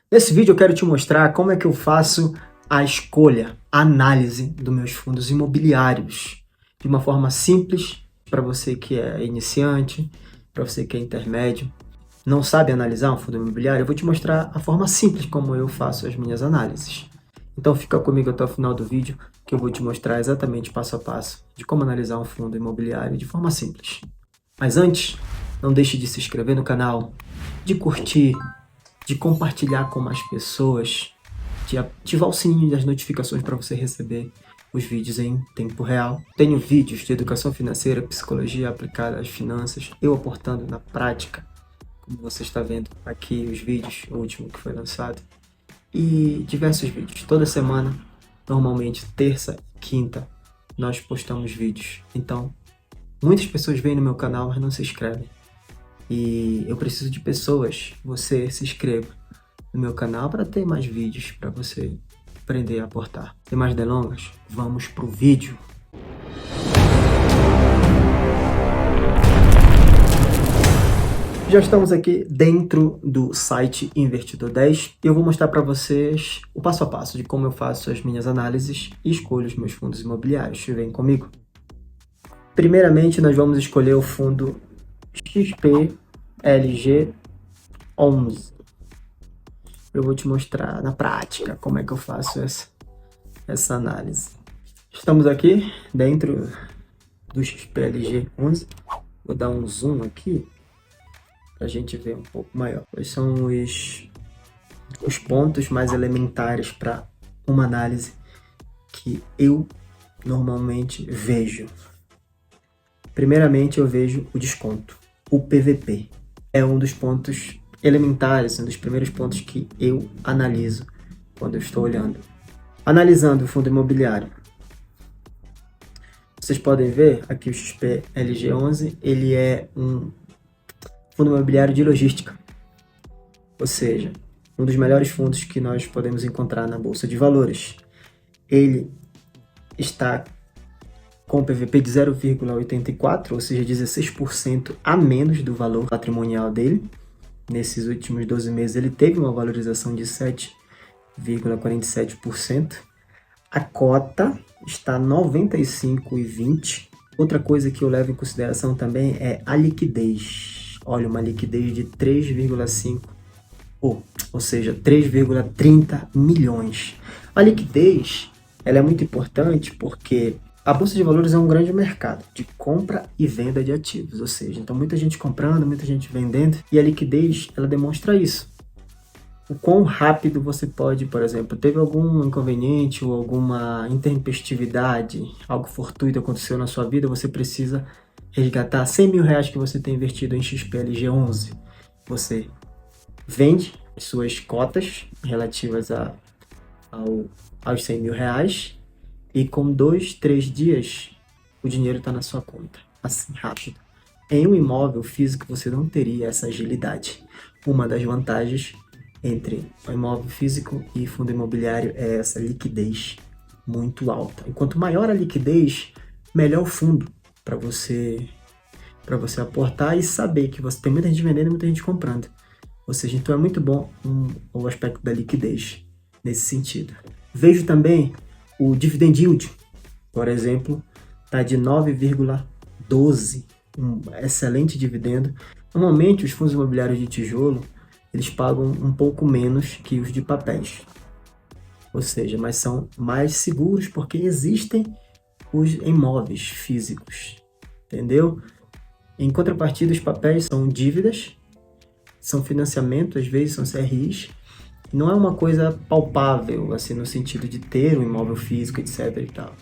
Nesse vídeo eu quero te mostrar como é que eu faço a escolha, a análise dos meus fundos imobiliários de uma forma simples para você que é iniciante, para você que é intermédio, não sabe analisar um fundo imobiliário. Eu vou te mostrar a forma simples como eu faço as minhas análises. Então fica comigo até o final do vídeo que eu vou te mostrar exatamente passo a passo de como analisar um fundo imobiliário de forma simples. Mas antes, não deixe de se inscrever no canal, de curtir, de compartilhar com mais pessoas, de ativar o sininho das notificações para você receber os vídeos em tempo real. Tenho vídeos de educação financeira, psicologia aplicada às finanças, eu aportando na prática, como você está vendo aqui os vídeos, o último que foi lançado, e diversos vídeos. Toda semana, normalmente terça e quinta, nós postamos vídeos. Então, muitas pessoas vêm no meu canal, mas não se inscrevem. E eu preciso de pessoas, você se inscreva no meu canal para ter mais vídeos, para você aprender a aportar. Sem mais delongas, vamos pro vídeo. Já estamos aqui dentro do site Investidor 10 e eu vou mostrar para vocês o passo a passo de como eu faço as minhas análises e escolho os meus fundos imobiliários. Vem comigo. Primeiramente, nós vamos escolher o fundo XPLG11. Eu vou te mostrar na prática como é que eu faço essa análise. Estamos aqui dentro do XPLG11. Vou dar um zoom aqui para a gente ver um pouco maior. Quais são os pontos mais elementares para uma análise que eu normalmente vejo. Primeiramente, eu vejo o desconto. O PVP é um dos pontos elementares, um dos primeiros pontos que eu analiso quando eu estou olhando. Analisando o fundo imobiliário, vocês podem ver aqui o XPLG11, ele é um fundo imobiliário de logística, ou seja, um dos melhores fundos que nós podemos encontrar na Bolsa de Valores. Ele está com PVP de 0,84, ou seja, 16% a menos do valor patrimonial dele. Nesses últimos 12 meses ele teve uma valorização de 7,47%. A cota está 95,20. Outra coisa que eu levo em consideração também é a liquidez. Olha, uma liquidez de 3,5, ou seja, 3,30 milhões. A liquidez ela é muito importante porque a Bolsa de Valores é um grande mercado de compra e venda de ativos, ou seja, então muita gente comprando, muita gente vendendo, e a liquidez, ela demonstra isso. O quão rápido você pode, por exemplo, teve algum inconveniente ou alguma intempestividade, algo fortuito aconteceu na sua vida, você precisa resgatar 100 mil reais que você tem investido em XPLG11. Você vende suas cotas relativas aos 100 mil reais, e com 2, 3 dias, o dinheiro está na sua conta, assim, rápido. Em um imóvel físico, você não teria essa agilidade. Uma das vantagens entre o imóvel físico e fundo imobiliário é essa liquidez muito alta. E quanto maior a liquidez, melhor o fundo para você aportar e saber que você tem muita gente vendendo e muita gente comprando. Ou seja, então é muito bom o aspecto da liquidez nesse sentido. Vejo também o dividend yield, por exemplo, está de 9,12, um excelente dividendo. Normalmente os fundos imobiliários de tijolo, eles pagam um pouco menos que os de papéis. Ou seja, mas são mais seguros porque existem os imóveis físicos, entendeu? Em contrapartida, os papéis são dívidas, são financiamento, às vezes são CRIs, não é uma coisa palpável, assim, no sentido de ter um imóvel físico, etc. e tal.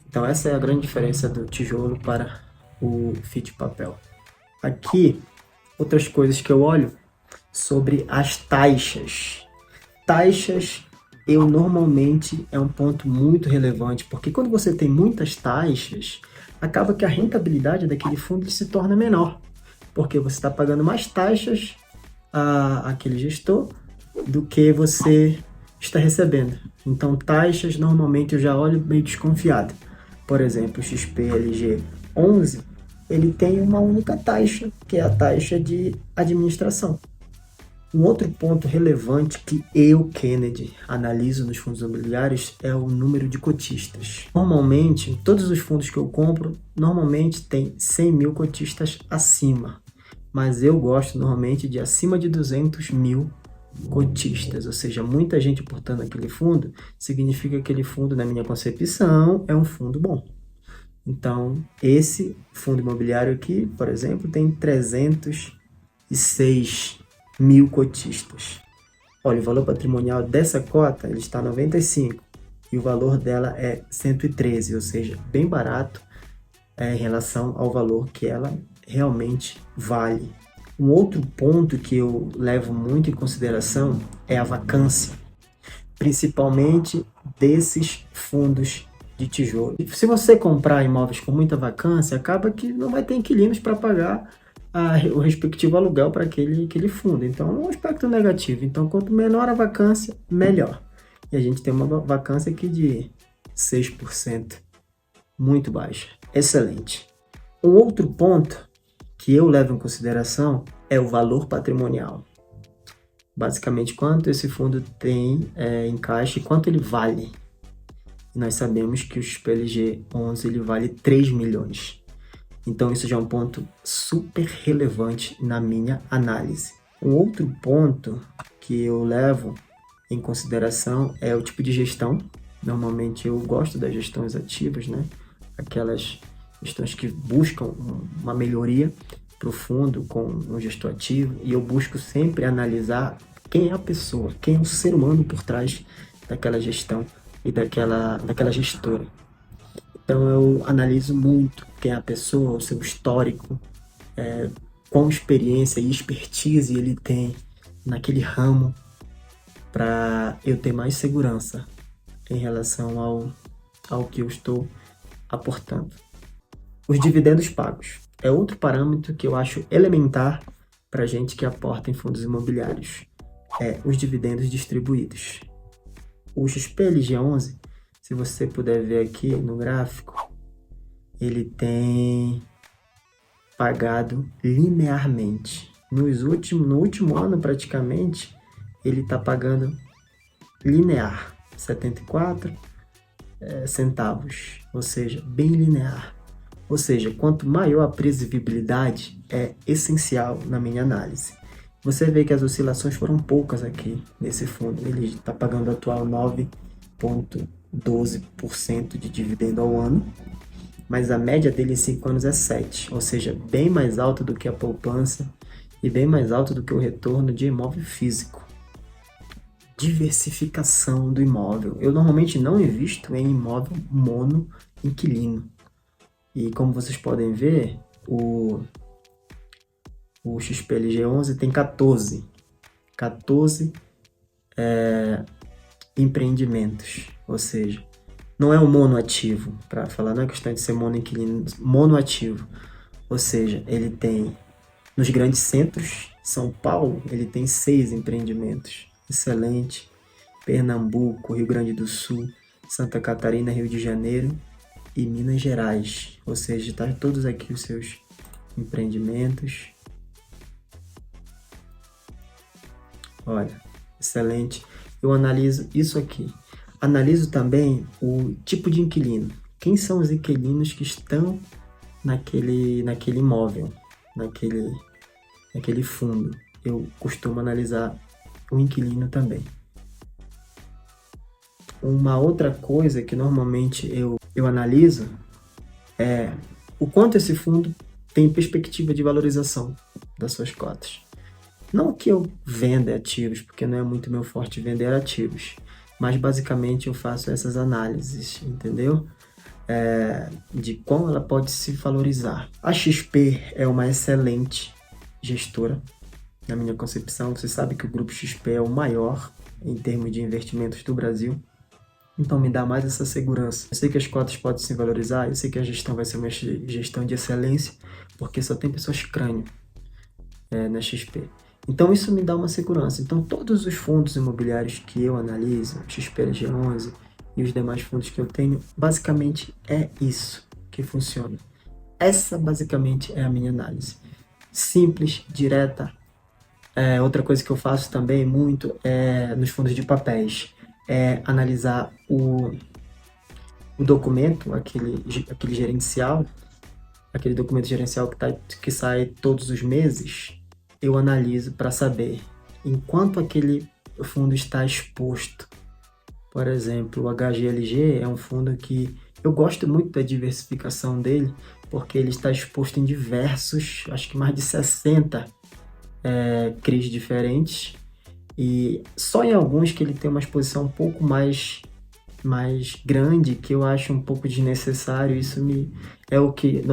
Então, essa é a grande diferença do tijolo para o FIT papel. Aqui, outras coisas que eu olho sobre as taxas. Taxas, eu normalmente, é um ponto muito relevante, porque quando você tem muitas taxas, acaba que a rentabilidade daquele fundo se torna menor, porque você está pagando mais taxas àquele gestor do que você está recebendo. Então, taxas, normalmente eu já olho meio desconfiado. Por exemplo, o XPLG11, ele tem uma única taxa, que é a taxa de administração. Um outro ponto relevante que eu, Kennedy, analiso nos fundos imobiliários é o número de cotistas. Normalmente, todos os fundos que eu compro, normalmente tem 100 mil cotistas acima. Mas eu gosto normalmente de acima de 200 mil cotistas, ou seja, muita gente portando aquele fundo, significa que aquele fundo, na minha concepção, é um fundo bom. Então, esse fundo imobiliário aqui, por exemplo, tem 306 mil cotistas. Olha, o valor patrimonial dessa cota ele está 95 e o valor dela é 113, ou seja, bem barato em relação ao valor que ela realmente vale. Um outro ponto que eu levo muito em consideração é a vacância, principalmente desses fundos de tijolo. E se você comprar imóveis com muita vacância, acaba que não vai ter inquilinos para pagar o respectivo aluguel para aquele fundo. Então, é um aspecto negativo. Então, quanto menor a vacância, melhor. E a gente tem uma vacância aqui de 6%, muito baixa. Excelente. Um outro ponto que eu levo em consideração é o valor patrimonial. Basicamente, quanto esse fundo tem em caixa e quanto ele vale. E nós sabemos que o XPLG 11 ele vale 3 milhões. Então, isso já é um ponto super relevante na minha análise. Um outro ponto que eu levo em consideração é o tipo de gestão. Normalmente, eu gosto das gestões ativas, né? Aquelas gestões que buscam uma melhoria para o fundo com um gestor ativo. E eu busco sempre analisar quem é a pessoa, quem é o ser humano por trás daquela gestão e daquela gestora. Então, eu analiso muito quem é a pessoa, o seu histórico, qual experiência e expertise ele tem naquele ramo, para eu ter mais segurança em relação ao que eu estou aportando. Os dividendos pagos é outro parâmetro que eu acho elementar para gente que aporta em fundos imobiliários. Os dividendos distribuídos. O XPLG 11, se você puder ver aqui no gráfico, ele tem pagado linearmente. No último ano, praticamente, ele está pagando linear, 74 centavos, ou seja, bem linear. Ou seja, quanto maior a previsibilidade, é essencial na minha análise. Você vê que as oscilações foram poucas aqui nesse fundo. Ele está pagando atual 9,12% de dividendo ao ano, mas a média dele em 5 anos é 7%, ou seja, bem mais alta do que a poupança e bem mais alta do que o retorno de imóvel físico. Diversificação do imóvel. Eu normalmente não invisto em imóvel mono-inquilino. E como vocês podem ver, o XPLG 11 tem 14 empreendimentos, ou seja, não é um monoativo, para falar, não é questão de ser mono-inquilino, monoativo, ou seja, ele tem nos grandes centros, São Paulo, ele tem 6 empreendimentos, excelente, Pernambuco, Rio Grande do Sul, Santa Catarina, Rio de Janeiro e Minas Gerais, ou seja, está todos aqui os seus empreendimentos. Olha, excelente. Eu analiso isso aqui. Analiso também o tipo de inquilino. Quem são os inquilinos que estão naquele imóvel, naquele fundo. Eu costumo analisar o inquilino também. Uma outra coisa que normalmente eu analiso é o quanto esse fundo tem perspectiva de valorização das suas cotas. Não que eu venda ativos, porque não é muito meu forte vender ativos, mas basicamente eu faço essas análises, entendeu? De como ela pode se valorizar. A XP é uma excelente gestora, na minha concepção. Você sabe que o Grupo XP é o maior em termos de investimentos do Brasil, então me dá mais essa segurança. Eu sei que as cotas podem se valorizar, eu sei que a gestão vai ser uma gestão de excelência, porque só tem pessoas crânio na XP. Então isso me dá uma segurança. Então todos os fundos imobiliários que eu analiso, XPLG 11 e os demais fundos que eu tenho, basicamente é isso que funciona. Essa basicamente é a minha análise. Simples, direta, Outra coisa que eu faço também muito é nos fundos de papéis, é analisar o documento, aquele gerencial, aquele documento gerencial que sai todos os meses, eu analiso para saber em quanto aquele fundo está exposto. Por exemplo, o HGLG é um fundo que eu gosto muito da diversificação dele, porque ele está exposto em diversos, acho que mais de 60 CRIs diferentes, e só em alguns que ele tem uma exposição um pouco mais grande, que eu acho um pouco desnecessário. Isso é o que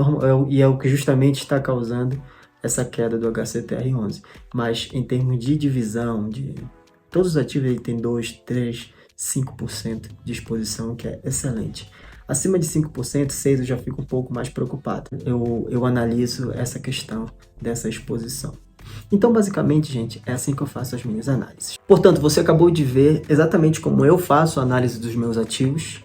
e é o que justamente está causando essa queda do HCTR11. Mas em termos de divisão, de todos os ativos, ele tem 2, 3, 5% de exposição, que é excelente. Acima de 5%, 6% eu já fico um pouco mais preocupado. Eu analiso essa questão dessa exposição. Então, basicamente, gente, é assim que eu faço as minhas análises. Portanto, você acabou de ver exatamente como eu faço a análise dos meus ativos,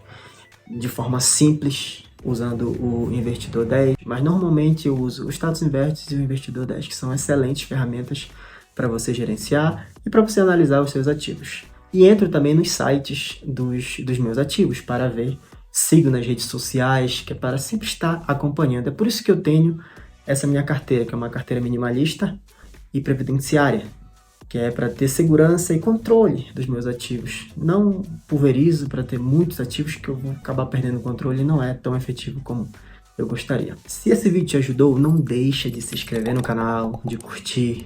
de forma simples, usando o Investidor 10, mas normalmente eu uso o Status Invest e o Investidor 10, que são excelentes ferramentas para você gerenciar e para você analisar os seus ativos. E entro também nos sites dos meus ativos para ver, sigo nas redes sociais, que é para sempre estar acompanhando. É por isso que eu tenho essa minha carteira, que é uma carteira minimalista e previdenciária, que é para ter segurança e controle dos meus ativos. Não pulverizo para ter muitos ativos que eu vou acabar perdendo o controle, e não é tão efetivo como eu gostaria. Se esse vídeo te ajudou, não deixa de se inscrever no canal, de curtir,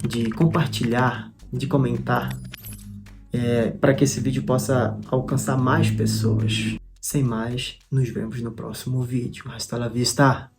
de compartilhar, de comentar, para que esse vídeo possa alcançar mais pessoas. Sem mais, nos vemos no próximo vídeo. Hasta la vista!